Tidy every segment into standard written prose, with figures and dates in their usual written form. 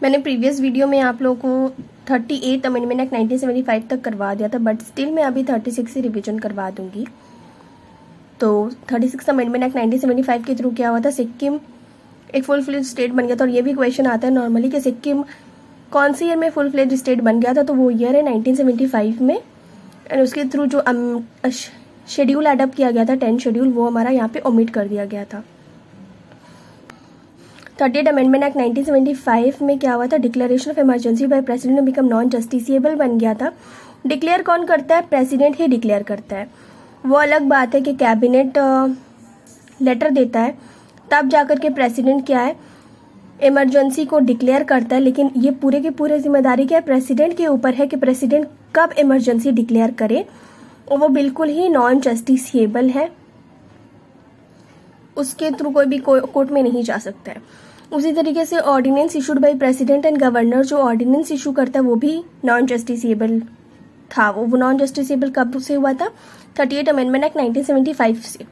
मैंने previous video में आप लोगों को 38 अमेंडमेंट एक्ट 1975 तक करवा दिया था, बट स्टिल मैं अभी 36 से रिवीजन करवा दूंगी। तो 36 अमेंडमेंट एक्ट 1975 के थ्रू क्या हुआ था, सिक्किम एक फुल फ्लेज स्टेट बन गया था। और ये भी क्वेश्चन आता है नॉर्मली कि सिक्किम कौन सी ईयर में फुल फ्लेज स्टेट बन गया था, तो वो ईयर है 1975 में। एंड उसके थ्रू जो शेड्यूल एडअप किया गया था, 10 शेड्यूल, वो हमारा यहाँ पे ओमिट कर दिया गया था। 38 अमेंडमेंट एक्ट 1975 में क्या हुआ था, declaration of emergency by president become non justiciable बन गया था। डिक्लेयर कौन करता है, प्रेसिडेंट ही डिक्लेयर करता है। वो अलग बात है कि कैबिनेट लेटर देता है, तब जाकर के प्रेसिडेंट क्या है, इमरजेंसी को डिक्लेयर करता है। लेकिन ये पूरे की पूरे जिम्मेदारी क्या है, प्रेसिडेंट के ऊपर है कि प्रेसिडेंट कब इमरजेंसी डिक्लेयर करे, और वो बिल्कुल ही नॉन जस्टिसिएबल है, उसके थ्रू कोई भी कोर्ट में नहीं जा सकता है। उसी तरीके से ordinance issued by president and governor, जो ऑर्डिनेंस इशू करता है वो भी नॉन जस्टिसिएबल था। वो नॉन जस्टिसिएबल कब से हुआ था, 38 अमेंडमेंट एक्ट 1975 से।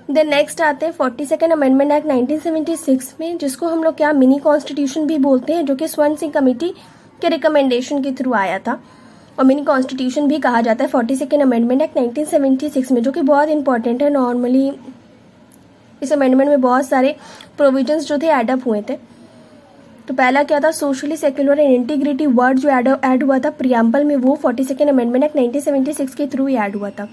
देन नेक्स्ट आते हैं 42nd अमेंडमेंट एक्ट 1976 में, जिसको हम लोग क्या मिनी कॉन्स्टिट्यूशन भी बोलते हैं, जो कि स्वर्ण सिंह कमेटी के रिकमेंडेशन के थ्रू आया था, और मिनी कॉन्स्टिट्यूशन भी कहा जाता है 42nd अमेंडमेंट एक्ट 1976 में, जो कि बहुत इंपॉर्टेंट है। नॉर्मली इस अमेंडमेंट में बहुत सारे प्रोविजंस जो थे एडअप हुए थे। तो पहला क्या था, socially secular and integrity word जो ऐड हुआ था प्रियम्बल में, वो 42nd अमेंडमेंट एक्ट 1976 के थ्रू ही ऐड हुआ था।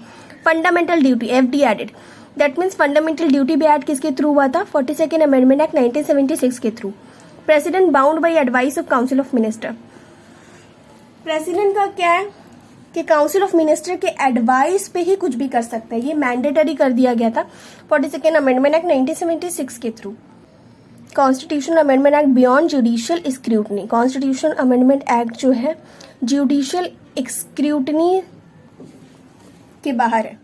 Fundamental duty FD added, that means fundamental duty भी ऐड किसके थ्रू हुआ था, 42nd अमेंडमेंट एक्ट 1976 के through. President bound by advice of council of minister, president का क्या है कि काउंसिल ऑफ मिनिस्टर के एडवाइस पे ही कुछ भी कर सकता है, ये मैंडेटरी कर दिया गया था 42nd अमेंडमेंट एक्ट 1976 के through. Constitutional amendment act beyond judicial scrutiny, constitutional amendment act जो है जुडिशियल स्क्रूटनी के बाहर है।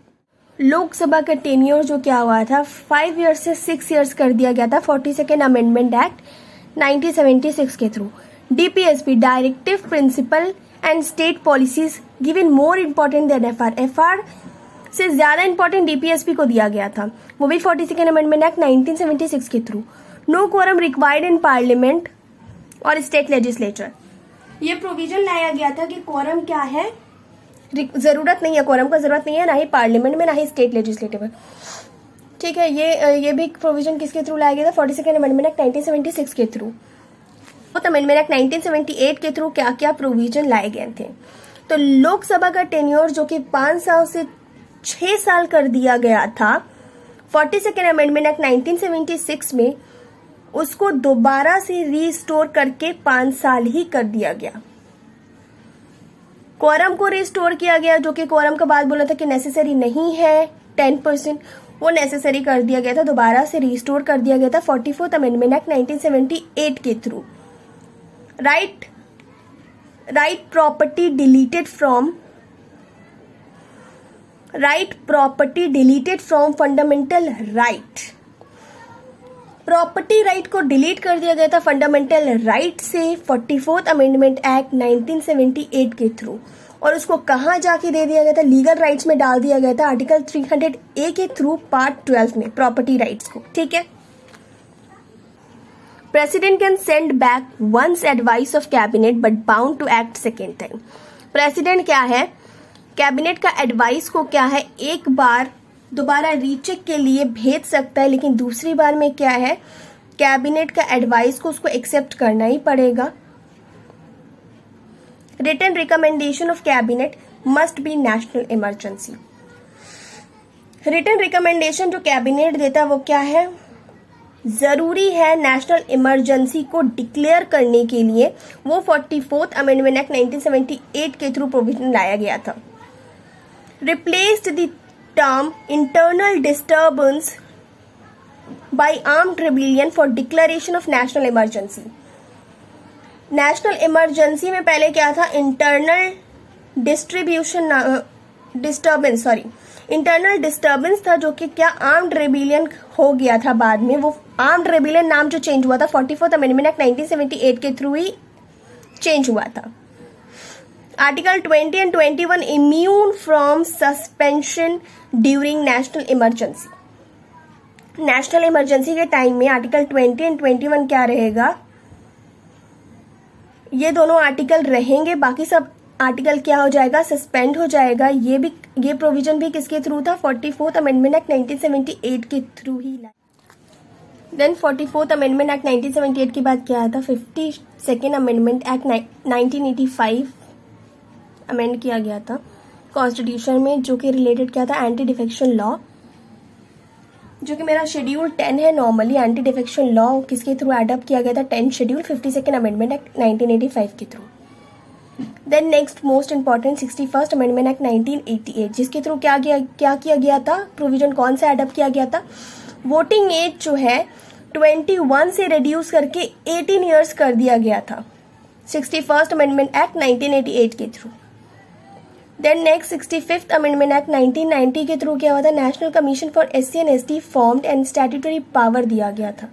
लोकसभा का टेन्योर जो क्या हुआ था, 5 ईयर्स से 6 ईयर्स कर दिया गया था 42nd अमेंडमेंट एक्ट 1976 के through. DPSP directive principle and state policies given more important then FR, FR से ज्यादा इंपॉर्टेंट डीपीएसपी को दिया गया था, वो भी 42nd अमेंडमेंट एक्ट 1976 के through. No quorum required in parliament और स्टेट लेजिस्लेचर, ये प्रोविजन लाया गया था कि क्वोरम क्या है, जरूरत नहीं है, क्वोरम का जरूरत नहीं है, ना ही पार्लियामेंट में ना ही स्टेट लेजिस्लेटिव में। ठीक है, ये भी प्रोविजन किसके थ्रू लाया गया था, 42nd अमेंडमेंट एक्ट 1976 के थ्रू। तो अमेंडमेंट एक्ट 1978 के थ्रू क्या क्या प्रोविजन लाए गए थे, तो लोकसभा का टेन्योर जो कि 5 साल से 6 साल कर दिया गया था 42nd अमेंडमेंट एक्ट 1976 में, उसको दोबारा से रीस्टोर करके 5 साल ही कर दिया गया। क्वोरम को रिस्टोर किया गया, जो कि क्वोरम का बात बोला था कि नेसेसरी नहीं है 10%, वो नेसेसरी कर दिया गया था, दोबारा से रिस्टोर कर दिया गया था 44th अमेंडमेंट एक्ट 1978 के through. Right property deleted from fundamental right, property right को डिलीट कर दिया गया था फंडामेंटल राइट से 44th अमेंडमेंट एक्ट 1978 के थ्रू, और उसको कहां जाके दे दिया गया था, लीगल राइट्स में डाल दिया गया था आर्टिकल 300A के थ्रू पार्ट 12 में प्रॉपर्टी राइट्स को। ठीक है, president can send back once advice of cabinet but bound to act second time. President क्या है, कैबिनेट का एडवाइस को क्या है, एक बार दोबारा रीचेक के लिए भेज सकता है, लेकिन दूसरी बार में क्या है, कैबिनेट का एडवाइस को उसको एक्सेप्ट करना ही पड़ेगा। Written recommendation of cabinet must be national emergency, written recommendation जो कैबिनेट देता है वो क्या है, जरूरी है नेशनल इमरजेंसी को डिक्लेयर करने के लिए, वो 44th अमेंडमेंट एक्ट 1978 के थ्रू प्रोविजन लाया गया था। Replaced the term internal disturbance by armed rebellion for declaration of national emergency. National emergency में पहले क्या था, इंटरनल डिस्टर्बेंस था, जो कि क्या आर्म्ड रेबिलियन हो गया था बाद में। वो आर्म्ड रेबिलियन नाम जो चेंज हुआ था 44th अमेंडमेंट एक्ट 1978 के थ्रू ही चेंज हुआ था। Article 20 and 21 immune from suspension during national emergency. National emergency के टाइम में आर्टिकल 20 एंड 21 क्या रहेगा, ये दोनों आर्टिकल रहेंगे, बाकी सब आर्टिकल क्या हो जाएगा, सस्पेंड हो जाएगा। ये प्रोविजन भी किसके थ्रू था, 44th अमेंडमेंट एक्ट 1978 के थ्रू ही। देन 44th अमेंडमेंट एक्ट 1978 के बाद क्या आया था, 52nd अमेंडमेंट एक्ट 1985 अमेंड किया गया था कॉन्स्टिट्यूशन में, जो कि रिलेटेड क्या था, एंटी डिफेक्शन लॉ, जो कि मेरा शेड्यूल 10 है। नॉर्मली एंटी डिफेक्शन लॉ किसके थ्रू एडअप किया गया था, 10 शेड्यूल 52nd अमेंडमेंट एक्ट 1985 के through. Then next most important 61st amendment act 1988, जिसके थ्रू क्या किया गया था, प्रोविजन कौन सा एडअप किया गया था, वोटिंग एज जो है 21 से रिड्यूस करके 18 ईयर्स कर दिया गया था 61st अमेंडमेंट एक्ट 1988 के through. Then next 65th amendment act 1990 के थ्रू क्या हुआ था, national commission for SC and ST formed and statutory power दिया गया था।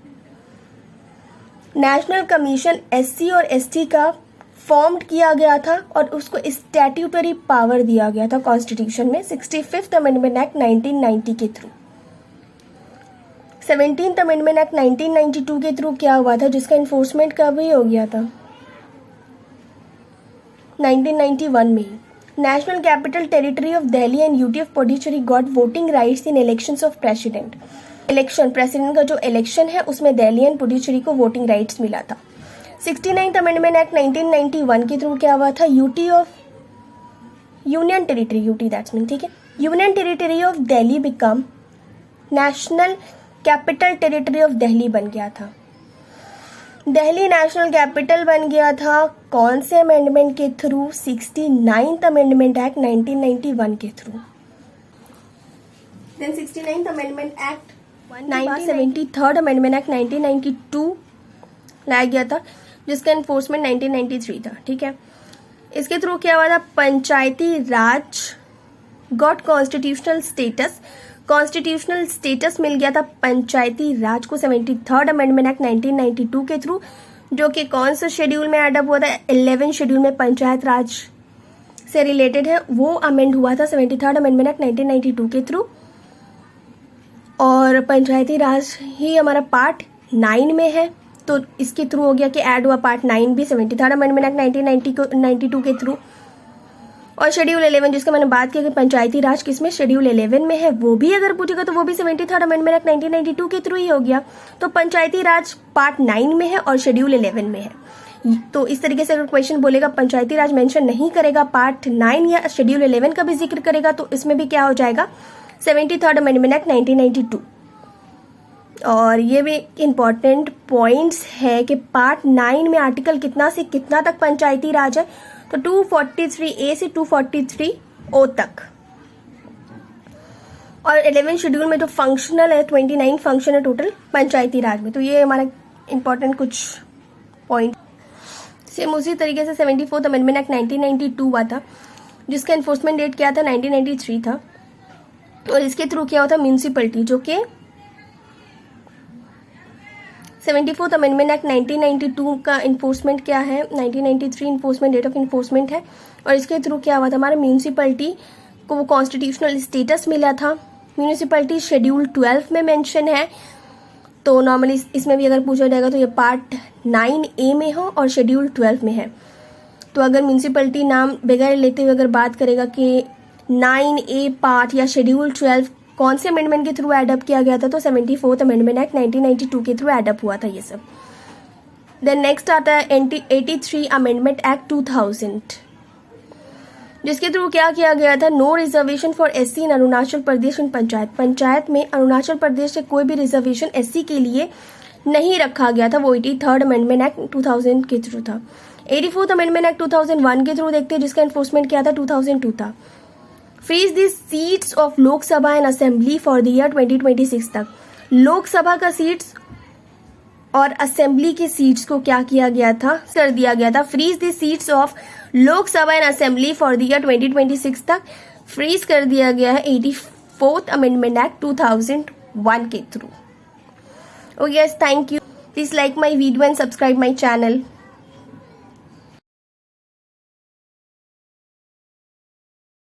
नेशनल कमीशन SC और ST का फॉर्म्ड किया गया था और उसको स्टैट्यूटरी पावर दिया गया था कॉन्स्टिट्यूशन में 65th अमेंडमेंट एक्ट 1990 के थ्रू। 17th अमेंडमेंट एक्ट 1992 के थ्रू क्या हुआ था, जिसका इन्फोर्समेंट कब ही हो गया था, 1991 में ही। National capital territory of Delhi and UT of Puducherry got voting rights in elections of president. President का जो इलेक्शन है उसमें दिल्ली एंड पुडुचेरी को वोटिंग राइट्स मिला था। 69th अमेंडमेंट एक्ट 1991 के थ्रू क्या हुआ था, UT of union territory, UT that's mean, ठीक है, union territory of Delhi become national capital territory of Delhi बन गया था। दिल्ली नेशनल कैपिटल बन गया था कौन से अमेंडमेंट के थ्रू, 69th अमेंडमेंट एक्ट 1991 के through. Then 69th amendment act 73rd amendment act 1992 लाया गया था, जिसका एनफोर्समेंट 1993 था, ठीक है। इसके थ्रू क्या हुआ था, पंचायती राज गॉट कॉन्स्टिट्यूशनल स्टेटस मिल गया था पंचायती राज को 73rd अमेंडमेंट एक्ट 1992 के थ्रू, जो कि कौन सा शेड्यूल में एडअप हुआ था, 11 शेड्यूल में पंचायत राज से रिलेटेड है, वो अमेंड हुआ था 73rd अमेंडमेंट एक्ट 1992 के थ्रू। और पंचायती राज ही हमारा पार्ट 9 में है, तो इसके थ्रू हो गया कि ऐड हुआ पार्ट 9 भी 73rd अमेंडमेंट एक्ट 1992 के थ्रू। और शेड्यूल 11 जिसका मैंने बात किया कि पंचायती राज किसमें, शेड्यूल 11 में है, वो भी अगर पूछेगा तो वो भी 73rd अमेंडमेंट एक्ट 1992 के थ्रू ही हो गया। तो पंचायती राज पार्ट 9 में है और शेड्यूल 11 में है। तो इस तरीके से अगर क्वेश्चन बोलेगा पंचायती राज मेंशन नहीं करेगा, पार्ट 9 या शेड्यूल 11 का भी जिक्र करेगा, तो इसमें भी क्या हो जाएगा, 73rd अमेंडमेंट एक्ट 1992। और ये भी इंपॉर्टेंट पॉइंट्स है कि पार्ट 9 में आर्टिकल कितना से कितना तक पंचायती राज है, तो 243A से 243O तक। और 11 शेड्यूल में जो फंक्शनल है 29 फंक्शन है टोटल पंचायती राज में। तो ये हमारा इंपॉर्टेंट कुछ पॉइंट। सेम उसी तरीके से 74th अमेंडमेंट एक्ट 1992 हुआ था, जिसका एनफोर्समेंट डेट क्या था, 1993 था। और इसके थ्रू क्या होता, म्यूनिसिपलिटी, जो कि 74th अमेंडमेंट एक्ट 1992 का इन्फोर्समेंट क्या है, 1993 इन्फोर्समेंट डेट ऑफ इन्फोर्समेंट है। और इसके थ्रू क्या हुआ था, हमारे म्यूनिसिपलिटी को वो कॉन्स्टिट्यूशनल स्टेटस मिला था। म्यूनिसिपलिटी शेड्यूल 12 में मेंशन है, तो नॉर्मली इसमें भी अगर पूछा जाएगा तो ये पार्ट 9A में हो और शेड्यूल 12 में है। तो अगर म्यूनिसिपलिटी नाम बगैर लेते हुए अगर बात करेगा कि 9A पार्ट या शेड्यूल 12 कौन से अमेंडमेंट के थ्रू एडअप किया गया था, तो 74th अमेंडमेंट एक्ट 1992 के थ्रू एडअप हुआ था ये सब। देन नेक्स्ट आता है 83 अमेंडमेंट एक्ट 2000, जिसके थ्रू क्या किया गया था, नो रिजर्वेशन फॉर SC इन अरुणाचल प्रदेश इन पंचायत में अरुणाचल प्रदेश से कोई भी रिजर्वेशन SC के लिए नहीं रखा गया था। वो 83rd अमेंडमेंट एक्ट 2000 के थ्रू था। 84th अमेंडमेंट एक्ट 2001 के थ्रू देखते हैं, जिसका एनफोर्समेंट क्या था, 2002 था। Freeze the seats of Lok Sabha and assembly for the year 2026 तक। लोकसभा का सीट्स और असेंबली की सीट्स को क्या किया गया था, कर दिया गया था। Freeze the seats of Lok Sabha and assembly for the year 2026 तक फ्रीज कर दिया गया है 84th अमेंडमेंट एक्ट 2001 के through. Okay guys, thank you. Please like my video and subscribe my channel.